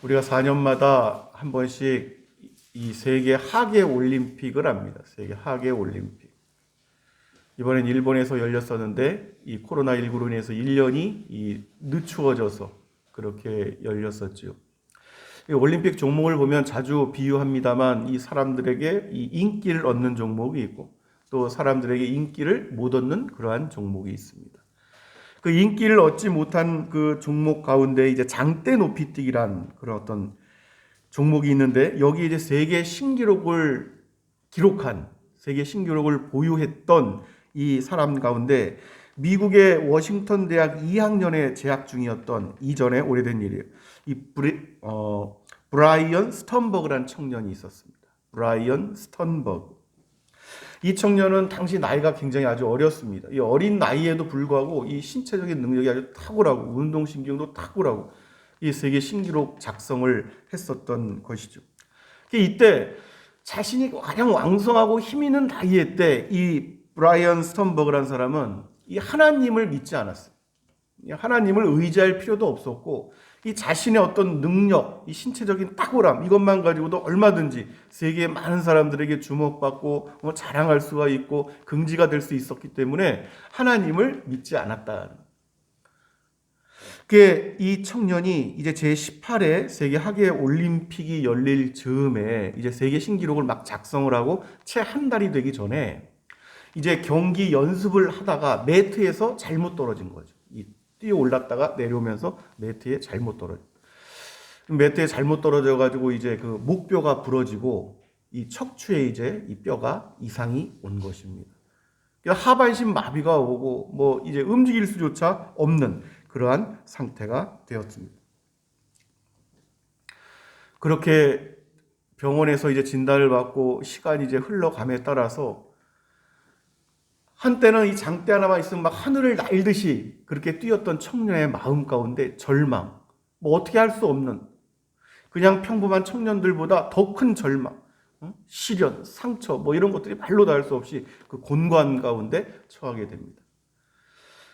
우리가 4년마다 한 번씩 이 세계 하계 올림픽을 합니다. 세계 하계 올림픽. 이번엔 일본에서 열렸었는데 이 코로나19로 인해서 1년이 늦추어져서 그렇게 열렸었지요. 이 올림픽 종목을 보면 자주 비유합니다만 이 사람들에게 이 인기를 얻는 종목이 있고 또 사람들에게 인기를 못 얻는 그러한 종목이 있습니다. 그 인기를 얻지 못한 그 종목 가운데 이제 장대 높이뛰기란 그런 어떤 종목이 있는데 여기 이제 세계 신기록을 기록한 세계 신기록을 보유했던 이 사람 가운데 미국의 워싱턴 대학 2학년에 재학 중이었던 이전에 오래된 일이에요. 이 브라이언 스턴버그라는 청년이 있었습니다. 브라이언 스턴버그. 이 청년은 당시 나이가 굉장히 아주 어렸습니다. 이 어린 나이에도 불구하고 이 신체적인 능력이 아주 탁월하고 운동신경도 탁월하고 이 세계 신기록 작성을 했었던 것이죠. 이때 자신이 가장 왕성하고 힘 있는 나이에 때 이 브라이언 스턴버그라는 사람은 이 하나님을 믿지 않았어요. 하나님을 의지할 필요도 없었고 이 자신의 어떤 능력, 이 신체적인 탁월함 이것만 가지고도 얼마든지 세계의 많은 사람들에게 주목받고 자랑할 수가 있고 긍지가 될 수 있었기 때문에 하나님을 믿지 않았다. 그게 이 청년이 이제 제18회 세계 하계 올림픽이 열릴 즈음에 이제 세계 신기록을 막 작성을 하고 채 한 달이 되기 전에 이제 경기 연습을 하다가 매트에서 잘못 떨어진 거죠. 뛰어 올랐다가 내려오면서 매트에 잘못 떨어져. 매트에 잘못 떨어져 가지고 이제 그 목뼈가 부러지고 이 척추에 이제 이 뼈가 이상이 온 것입니다. 하반신 마비가 오고 뭐 이제 움직일 수조차 없는 그러한 상태가 되었습니다. 그렇게 병원에서 이제 진단을 받고 시간이 이제 흘러감에 따라서 한때는 이 장대 하나만 있으면 막 하늘을 날듯이 그렇게 뛰었던 청년의 마음 가운데 절망, 뭐 어떻게 할 수 없는 그냥 평범한 청년들보다 더 큰 절망, 시련, 상처 뭐 이런 것들이 말로 다 할 수 없이 그 곤고한 가운데 처하게 됩니다.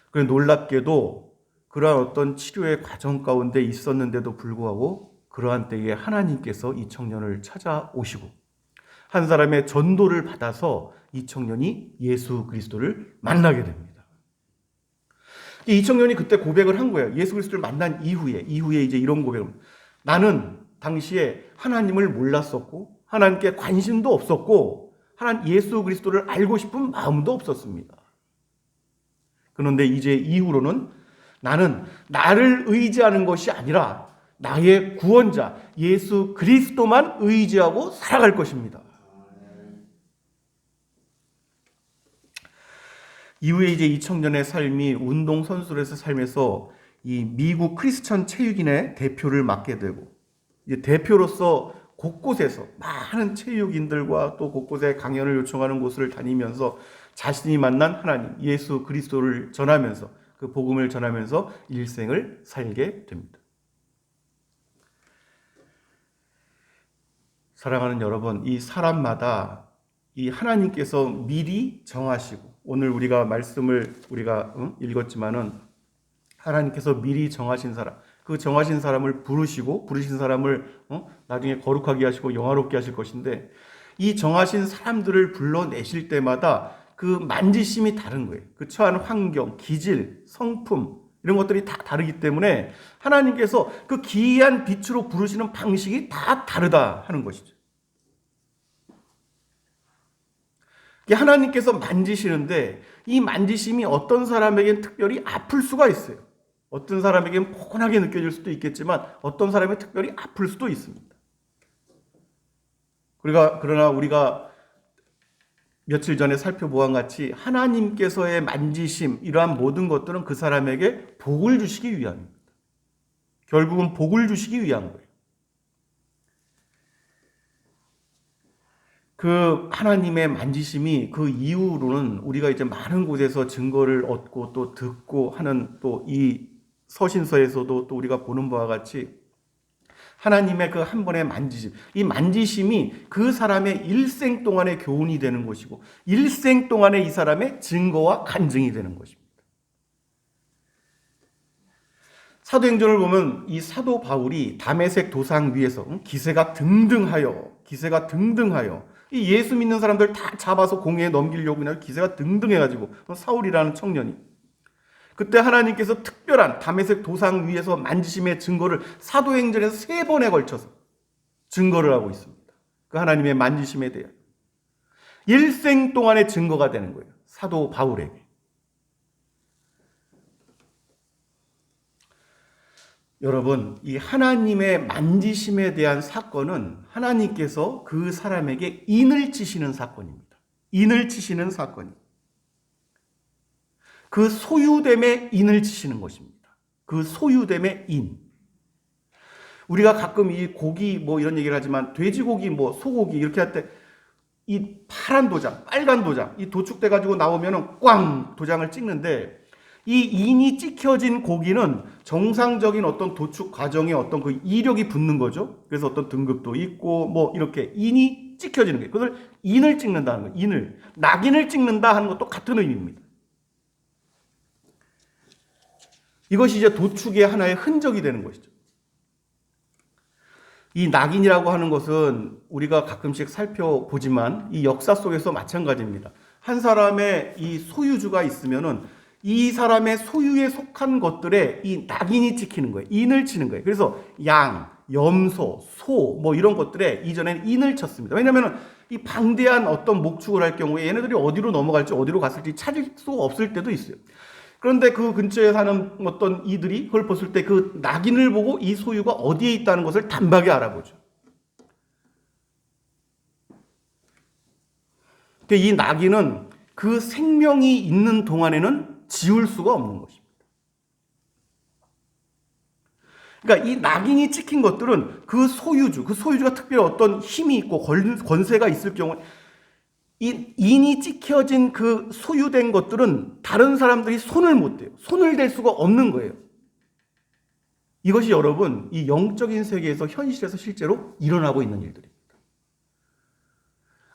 그래 놀랍게도 그러한 어떤 치료의 과정 가운데 있었는데도 불구하고 그러한 때에 하나님께서 이 청년을 찾아오시고 한 사람의 전도를 받아서 이 청년이 예수 그리스도를 만나게 됩니다. 이 청년이 그때 고백을 한 거예요. 예수 그리스도를 만난 이후에 이제 이런 고백을. 나는 당시에 하나님을 몰랐었고 하나님께 관심도 없었고 하나님 예수 그리스도를 알고 싶은 마음도 없었습니다. 그런데 이제 이후로는 나는 나를 의지하는 것이 아니라 나의 구원자 예수 그리스도만 의지하고 살아갈 것입니다. 이후에 이제 이 청년의 삶이 운동선수로서 삶에서 이 미국 크리스천 체육인의 대표를 맡게 되고 이제 대표로서 곳곳에서 많은 체육인들과 또 곳곳에 강연을 요청하는 곳을 다니면서 자신이 만난 하나님 예수 그리스도를 전하면서 그 복음을 전하면서 일생을 살게 됩니다. 사랑하는 여러분, 이 사람마다 이 하나님께서 미리 정하시고 오늘 우리가 말씀을 우리가 읽었지만은 하나님께서 미리 정하신 사람, 그 정하신 사람을 부르신 사람을 나중에 거룩하게 하시고 영화롭게 하실 것인데 이 정하신 사람들을 불러내실 때마다 그 만지심이 다른 거예요. 그 처한 환경, 기질, 성품 이런 것들이 다 다르기 때문에 하나님께서 그 기이한 빛으로 부르시는 방식이 다 다르다 하는 것이죠. 하나님께서 만지시는데 이 만지심이 어떤 사람에겐 특별히 아플 수가 있어요. 어떤 사람에겐 포근하게 느껴질 수도 있겠지만 어떤 사람은 특별히 아플 수도 있습니다. 그러나 우리가 며칠 전에 살펴보아 같이 하나님께서의 만지심 이러한 모든 것들은 그 사람에게 복을 주시기 위함입니다. 결국은 복을 주시기 위한 거예요. 그 하나님의 만지심이 그 이후로는 우리가 이제 많은 곳에서 증거를 얻고 또 듣고 하는 또 이 서신서에서도 또 우리가 보는 바와 같이 하나님의 그 한 번의 만지심, 이 만지심이 그 사람의 일생 동안의 교훈이 되는 것이고 일생 동안의 이 사람의 증거와 간증이 되는 것입니다. 사도행전을 보면 이 사도 바울이 다메섹 도상 위에서 기세가 등등하여 이 예수 믿는 사람들 다 잡아서 공회에 넘기려고 그냥 기세가 등등해가지고 사울이라는 청년이 그때 하나님께서 특별한 다메섹 도상 위에서 만지심의 증거를 사도행전에서 3번에 걸쳐서 증거를 하고 있습니다. 그 하나님의 만지심에 대한 일생 동안의 증거가 되는 거예요. 사도 바울에게. 여러분, 이 하나님의 만지심에 대한 사건은 하나님께서 그 사람에게 인을 치시는 사건입니다. 인을 치시는 사건이. 그 소유됨에 인을 치시는 것입니다. 그 소유됨의 인. 우리가 가끔 이 고기 뭐 이런 얘기를 하지만 돼지고기 뭐 소고기 이렇게 할 때 이 파란 도장, 빨간 도장 이 도축돼 가지고 나오면은 꽝 도장을 찍는데 이 인이 찍혀진 고기는 정상적인 어떤 도축 과정에 어떤 그 이력이 붙는 거죠. 그래서 어떤 등급도 있고 뭐 이렇게 인이 찍혀지는 거예요. 그걸 인을 찍는다는 거예요. 인을. 낙인을 찍는다 하는 것도 같은 의미입니다. 이것이 이제 도축의 하나의 흔적이 되는 것이죠. 이 낙인이라고 하는 것은 우리가 가끔씩 살펴보지만 이 역사 속에서 마찬가지입니다. 한 사람의 이 소유주가 있으면은 이 사람의 소유에 속한 것들에 이 낙인이 찍히는 거예요. 인을 치는 거예요. 그래서 양, 염소, 소 뭐 이런 것들에 이전에는 인을 쳤습니다. 왜냐하면 이 방대한 어떤 목축을 할 경우에 얘네들이 어디로 넘어갈지 어디로 갔을지 찾을 수 없을 때도 있어요. 그런데 그 근처에 사는 어떤 이들이 그걸 봤을 때 그 낙인을 보고 이 소유가 어디에 있다는 것을 단박에 알아보죠. 근데 이 낙인은 그 생명이 있는 동안에는 지울 수가 없는 것입니다. 그러니까 이 낙인이 찍힌 것들은 그 소유주가 특별히 어떤 힘이 있고 권세가 있을 경우에 이 인이 찍혀진 그 소유된 것들은 다른 사람들이 손을 못 대요. 손을 댈 수가 없는 거예요. 이것이 여러분 이 영적인 세계에서 현실에서 실제로 일어나고 있는 일들입니다.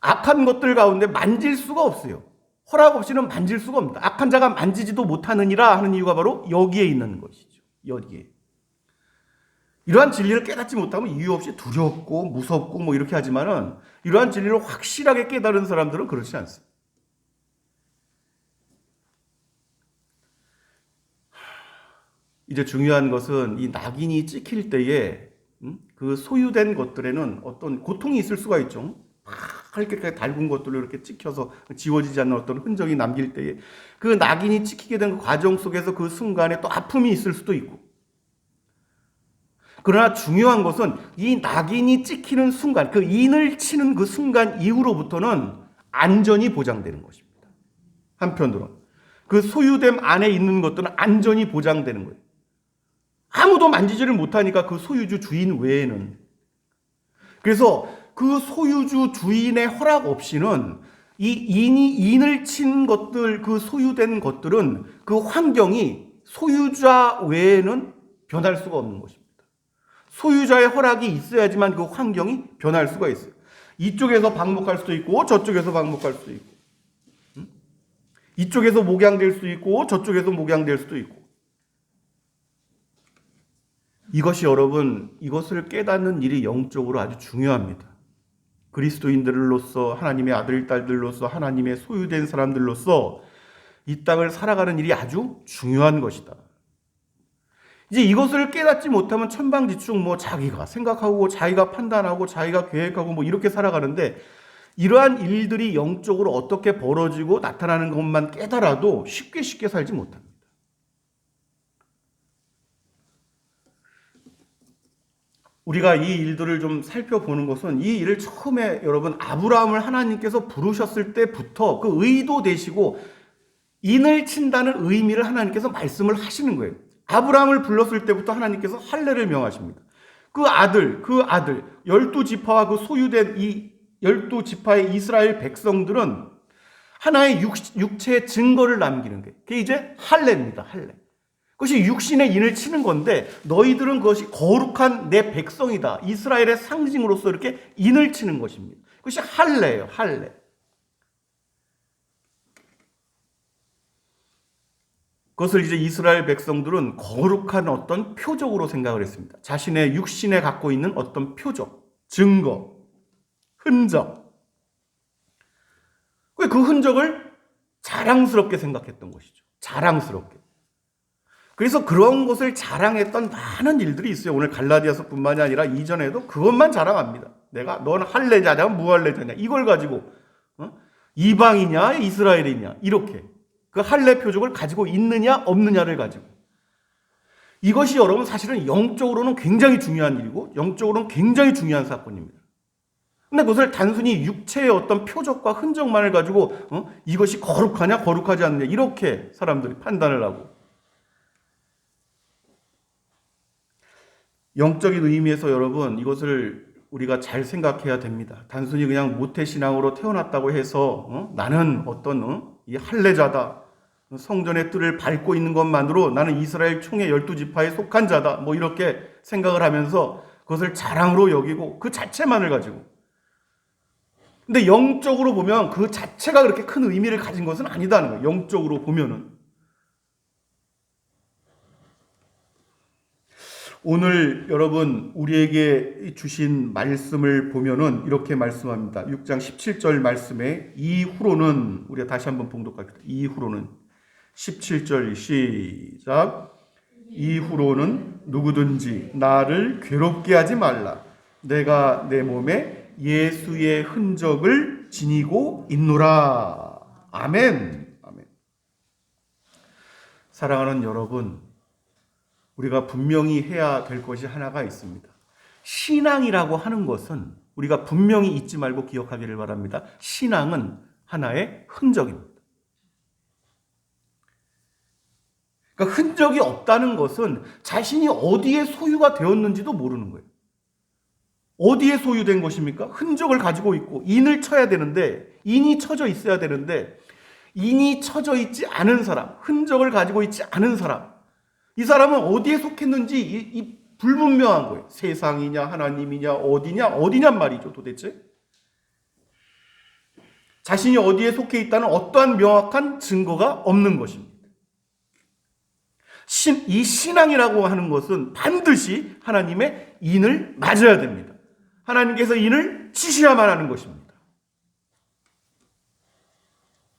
악한 것들 가운데 만질 수가 없어요. 허락 없이는 만질 수가 없습니다. 악한 자가 만지지도 못하느니라 하는 이유가 바로 여기에 있는 것이죠. 여기에. 이러한 진리를 깨닫지 못하면 이유 없이 두렵고 무섭고 뭐 이렇게 하지만은 이러한 진리를 확실하게 깨달은 사람들은 그렇지 않습니다. 이제 중요한 것은 이 낙인이 찍힐 때에 그 소유된 것들에는 어떤 고통이 있을 수가 있죠. 이렇게 달군 것들로 이렇게 찍혀서 지워지지 않는 어떤 흔적이 남길 때에 그 낙인이 찍히게 된 그 과정 속에서 그 순간에 또 아픔이 있을 수도 있고. 그러나 중요한 것은 이 낙인이 찍히는 순간, 그 인을 치는 그 순간 이후로부터는 안전이 보장되는 것입니다. 한편으로는 그 소유됨 안에 있는 것들은 안전이 보장되는 거예요. 아무도 만지지를 못하니까 그 소유주 주인 외에는. 그래서 그 소유주 주인의 허락 없이는 이 인을 친 것들, 그 소유된 것들은 그 환경이 소유자 외에는 변할 수가 없는 것입니다. 소유자의 허락이 있어야지만 그 환경이 변할 수가 있어요. 이쪽에서 방목할 수도 있고 저쪽에서 방목할 수도 있고 이쪽에서 목양될 수도 있고 저쪽에서 목양될 수도 있고 이것이 여러분 이것을 깨닫는 일이 영적으로 아주 중요합니다. 그리스도인들로서 하나님의 아들 딸들로서 하나님의 소유된 사람들로서 이 땅을 살아가는 일이 아주 중요한 것이다. 이제 이것을 깨닫지 못하면 천방지축 뭐 자기가 생각하고 자기가 판단하고 자기가 계획하고 뭐 이렇게 살아가는데 이러한 일들이 영적으로 어떻게 벌어지고 나타나는 것만 깨달아도 쉽게 살지 못합니다. 우리가 이 일들을 좀 살펴보는 것은 이 일을 처음에 여러분 아브라함을 하나님께서 부르셨을 때부터 그 의도 되시고 인을 친다는 의미를 하나님께서 말씀을 하시는 거예요. 아브라함을 불렀을 때부터 하나님께서 할례를 명하십니다. 그 아들 12지파와 그 소유된 이 12지파의 이스라엘 백성들은 하나의 육체의 증거를 남기는 거예요. 그게 이제 할례입니다. 할례. 그것이 육신의 인을 치는 건데 너희들은 그것이 거룩한 내 백성이다. 이스라엘의 상징으로서 이렇게 인을 치는 것입니다. 그것이 할례예요. 할례. 그것을 이제 이스라엘 백성들은 거룩한 어떤 표적으로 생각을 했습니다. 자신의 육신에 갖고 있는 어떤 표적, 증거, 흔적. 그 흔적을 자랑스럽게 생각했던 것이죠. 자랑스럽게. 그래서 그런 것을 자랑했던 많은 일들이 있어요. 오늘 갈라디아서뿐만이 아니라 이전에도 그것만 자랑합니다. 넌 할례자냐 무할례자냐 이걸 가지고 이방이냐 이스라엘이냐 이렇게 그 할례 표적을 가지고 있느냐 없느냐를 가지고 이것이 여러분 사실은 영적으로는 굉장히 중요한 일이고 영적으로는 굉장히 중요한 사건입니다. 근데 그것을 단순히 육체의 어떤 표적과 흔적만을 가지고 이것이 거룩하냐 거룩하지 않느냐 이렇게 사람들이 판단을 하고 영적인 의미에서 여러분 이것을 우리가 잘 생각해야 됩니다. 단순히 그냥 모태신앙으로 태어났다고 해서 나는 어떤 이 할례자다. 성전의 뜰을 밟고 있는 것만으로 나는 이스라엘 총회 12지파에 속한 자다. 뭐 이렇게 생각을 하면서 그것을 자랑으로 여기고 그 자체만을 가지고. 근데 영적으로 보면 그 자체가 그렇게 큰 의미를 가진 것은 아니다는 거예요. 영적으로 보면은. 오늘 여러분 우리에게 주신 말씀을 보면은 이렇게 말씀합니다. 6장 17절 말씀에 이후로는 우리가 다시 한번 봉독합니다. 이후로는 17절 시작. 이후로는 누구든지 나를 괴롭게 하지 말라. 내가 내 몸에 예수의 흔적을 지니고 있노라. 아멘. 아멘. 사랑하는 여러분, 우리가 분명히 해야 될 것이 하나가 있습니다. 신앙이라고 하는 것은 우리가 분명히 잊지 말고 기억하기를 바랍니다. 신앙은 하나의 흔적입니다. 그러니까 흔적이 없다는 것은 자신이 어디에 소유가 되었는지도 모르는 거예요. 어디에 소유된 것입니까? 흔적을 가지고 있고 인을 쳐야 되는데 인이 쳐져 있어야 되는데 인이 쳐져 있지 않은 사람, 흔적을 가지고 있지 않은 사람, 이 사람은 어디에 속했는지 이 불분명한 거예요. 세상이냐 하나님이냐 어디냔 말이죠 도대체. 자신이 어디에 속해 있다는 어떠한 명확한 증거가 없는 것입니다. 이 신앙이라고 하는 것은 반드시 하나님의 인을 맞아야 됩니다. 하나님께서 인을 치셔야만 하는 것입니다.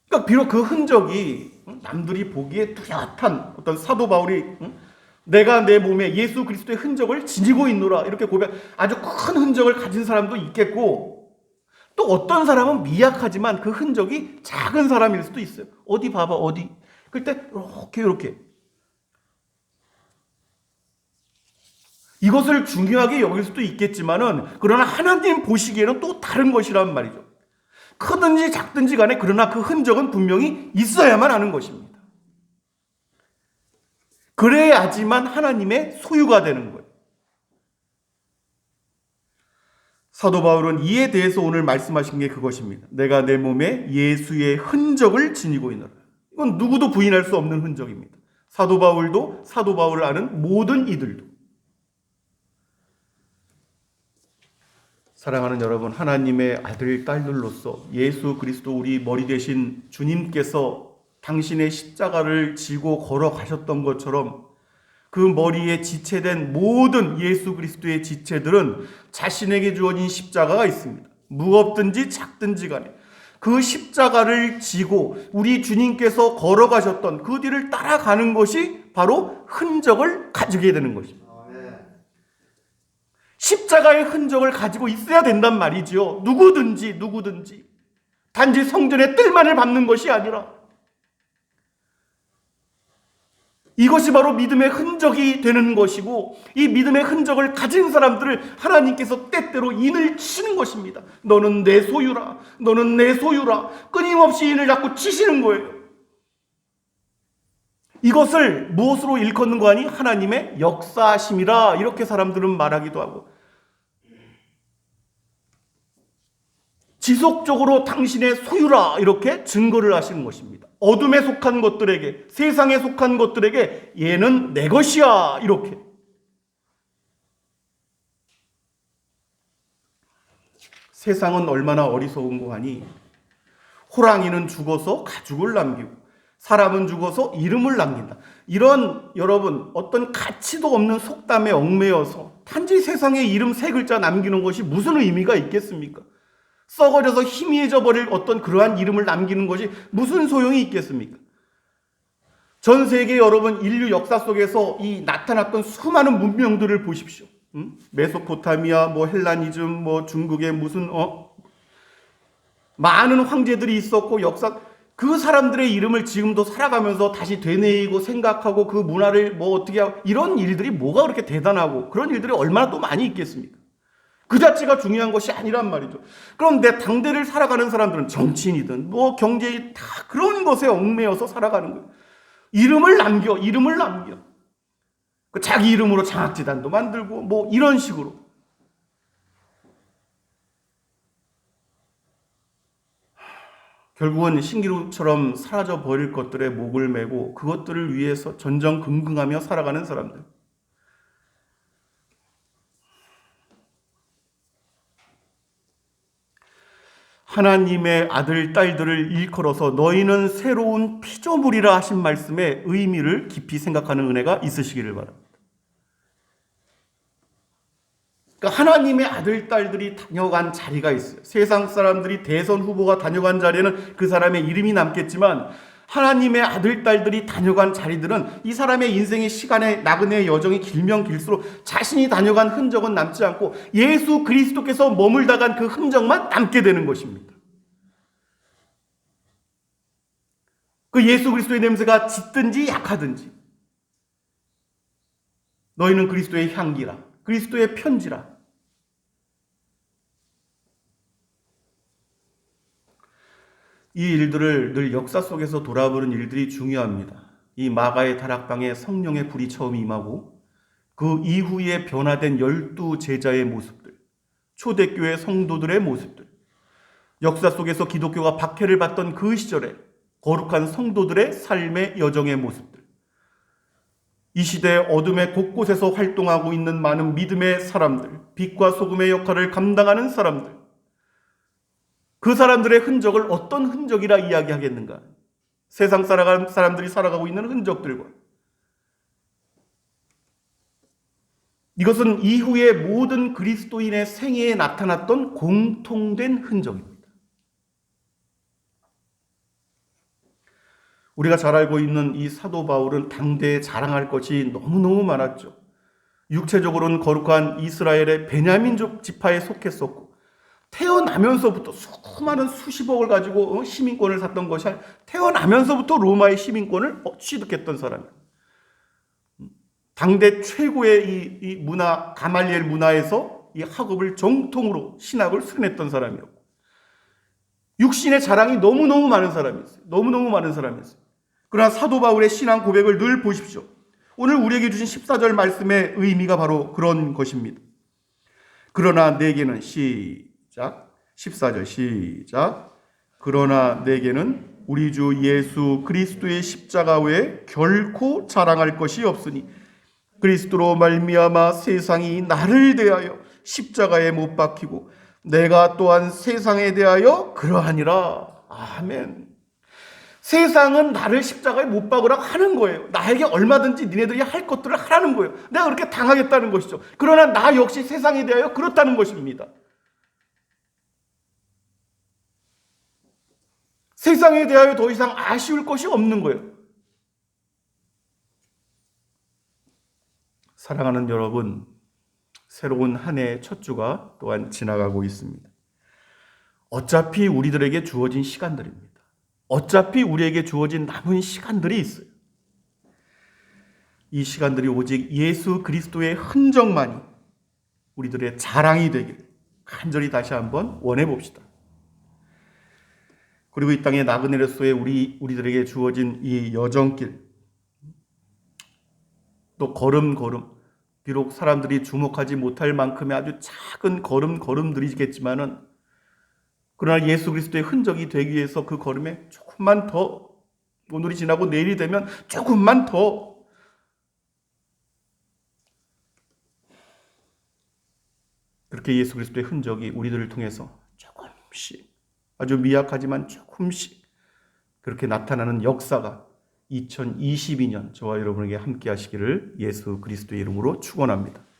그러니까 비록 그 흔적이 남들이 보기에 뚜렷한 어떤 사도 바울이 내가 내 몸에 예수 그리스도의 흔적을 지니고 있노라 이렇게 고백, 아주 큰 흔적을 가진 사람도 있겠고 또 어떤 사람은 미약하지만 그 흔적이 작은 사람일 수도 있어요. 어디 봐봐 어디. 그때 이렇게 이것을 중요하게 여길 수도 있겠지만은 그러나 하나님 보시기에는 또 다른 것이란 말이죠. 크든지 작든지 간에 그러나 그 흔적은 분명히 있어야만 하는 것입니다. 그래야지만 하나님의 소유가 되는 거예요. 사도 바울은 이에 대해서 오늘 말씀하신 게 그것입니다. 내가 내 몸에 예수의 흔적을 지니고 있노라. 이건 누구도 부인할 수 없는 흔적입니다. 사도 바울도 사도 바울을 아는 모든 이들도. 사랑하는 여러분, 하나님의 아들, 딸들로서 예수 그리스도 우리 머리 되신 주님께서 당신의 십자가를 지고 걸어가셨던 것처럼 그 머리에 지체된 모든 예수 그리스도의 지체들은 자신에게 주어진 십자가가 있습니다. 무겁든지 작든지 간에 그 십자가를 지고 우리 주님께서 걸어가셨던 그 뒤를 따라가는 것이 바로 흔적을 가지게 되는 것입니다. 십자가의 흔적을 가지고 있어야 된단 말이죠. 누구든지 단지 성전의 뜰만을 밟는 것이 아니라 이것이 바로 믿음의 흔적이 되는 것이고 이 믿음의 흔적을 가진 사람들을 하나님께서 때때로 인을 치는 것입니다. 너는 내 소유라, 너는 내 소유라, 끊임없이 인을 자꾸 치시는 거예요. 이것을 무엇으로 일컫는 거 아니? 하나님의 역사하심이라 이렇게 사람들은 말하기도 하고 지속적으로 당신의 소유라 이렇게 증거를 하시는 것입니다. 어둠에 속한 것들에게, 세상에 속한 것들에게 얘는 내 것이야 이렇게. 세상은 얼마나 어리석은 거 아니? 호랑이는 죽어서 가죽을 남기고 사람은 죽어서 이름을 남긴다. 이런 여러분 어떤 가치도 없는 속담에 얽매여서 단지 세상에 이름 세 글자 남기는 것이 무슨 의미가 있겠습니까? 썩어져서 희미해져 버릴 어떤 그러한 이름을 남기는 것이 무슨 소용이 있겠습니까? 전 세계 여러분 인류 역사 속에서 이 나타났던 수많은 문명들을 보십시오. 메소포타미아, 헬라니즘, 중국의 무슨 많은 황제들이 있었고 역사 그 사람들의 이름을 지금도 살아가면서 다시 되뇌이고 생각하고 그 문화를 어떻게 하고 이런 일들이 뭐가 그렇게 대단하고 그런 일들이 얼마나 또 많이 있겠습니까? 그 자체가 중요한 것이 아니란 말이죠. 그런데 당대를 살아가는 사람들은 정치인이든 경제인 다 그런 것에 얽매여서 살아가는 거예요. 이름을 남겨. 자기 이름으로 장학재단도 만들고 이런 식으로. 결국은 신기루처럼 사라져 버릴 것들에 목을 매고 그것들을 위해서 전전긍긍하며 살아가는 사람들. 하나님의 아들, 딸들을 일컬어서 너희는 새로운 피조물이라 하신 말씀의 의미를 깊이 생각하는 은혜가 있으시기를 바랍니다. 그러니까 하나님의 아들, 딸들이 다녀간 자리가 있어요. 세상 사람들이 대선 후보가 다녀간 자리에는 그 사람의 이름이 남겠지만 하나님의 아들, 딸들이 다녀간 자리들은 이 사람의 인생의 시간의 나그네의 여정이 길면 길수록 자신이 다녀간 흔적은 남지 않고 예수 그리스도께서 머물다 간 그 흔적만 남게 되는 것입니다. 그 예수 그리스도의 냄새가 짙든지 약하든지 너희는 그리스도의 향기라, 그리스도의 편지라. 이 일들을 늘 역사 속에서 돌아보는 일들이 중요합니다. 이 마가의 다락방에 성령의 불이 처음 임하고 그 이후에 변화된 12 제자의 모습들, 초대교회 성도들의 모습들, 역사 속에서 기독교가 박해를 받던 그 시절에 거룩한 성도들의 삶의 여정의 모습들, 이 시대 어둠의 곳곳에서 활동하고 있는 많은 믿음의 사람들, 빛과 소금의 역할을 감당하는 사람들, 그 사람들의 흔적을 어떤 흔적이라 이야기하겠는가? 세상 살아가는 사람들이 살아가고 있는 흔적들과 이것은 이후의 모든 그리스도인의 생애에 나타났던 공통된 흔적입니다. 우리가 잘 알고 있는 이 사도 바울은 당대에 자랑할 것이 너무너무 많았죠. 육체적으로는 거룩한 이스라엘의 베냐민족 지파에 속했었고 태어나면서부터 수많은 수십억을 가지고 시민권을 샀던 것이 아니라 태어나면서부터 로마의 시민권을 취득했던 사람이에요. 당대 최고의 이 문화, 가말리엘 문화에서 이 학업을 정통으로 신학을 수련했던 사람이었고 육신의 자랑이 너무너무 많은 사람이었어요. 너무너무 많은 사람이었어요. 그러나 사도 바울의 신앙 고백을 늘 보십시오. 오늘 우리에게 주신 14절 말씀의 의미가 바로 그런 것입니다. 그러나 내게는 시작 14절 시작 그러나 내게는 우리 주 예수 그리스도의 십자가 외에 결코 자랑할 것이 없으니 그리스도로 말미암아 세상이 나를 대하여 십자가에 못 박히고 내가 또한 세상에 대하여 그러하니라. 아멘. 세상은 나를 십자가에 못 박으라고 하는 거예요. 나에게 얼마든지 니네들이 할 것들을 하라는 거예요. 내가 그렇게 당하겠다는 것이죠. 그러나 나 역시 세상에 대하여 그렇다는 것입니다. 세상에 대하여 더 이상 아쉬울 것이 없는 거예요. 사랑하는 여러분, 새로운 한 해의 첫 주가 또한 지나가고 있습니다. 어차피 우리들에게 주어진 시간들입니다. 어차피 우리에게 주어진 남은 시간들이 있어요. 이 시간들이 오직 예수 그리스도의 흔적만이 우리들의 자랑이 되길 간절히 다시 한번 원해 봅시다. 그리고 이 땅의 나그네로서의 우리들에게 주어진 이 여정길, 또 걸음걸음, 비록 사람들이 주목하지 못할 만큼의 아주 작은 걸음들이겠지만은 그러나 예수 그리스도의 흔적이 되기 위해서 그 걸음에 조금만 더, 오늘이 지나고 내일이 되면 조금만 더 그렇게 예수 그리스도의 흔적이 우리들을 통해서 조금씩, 아주 미약하지만 조금씩 그렇게 나타나는 역사가 2022년 저와 여러분에게 함께 하시기를 예수 그리스도의 이름으로 축원합니다.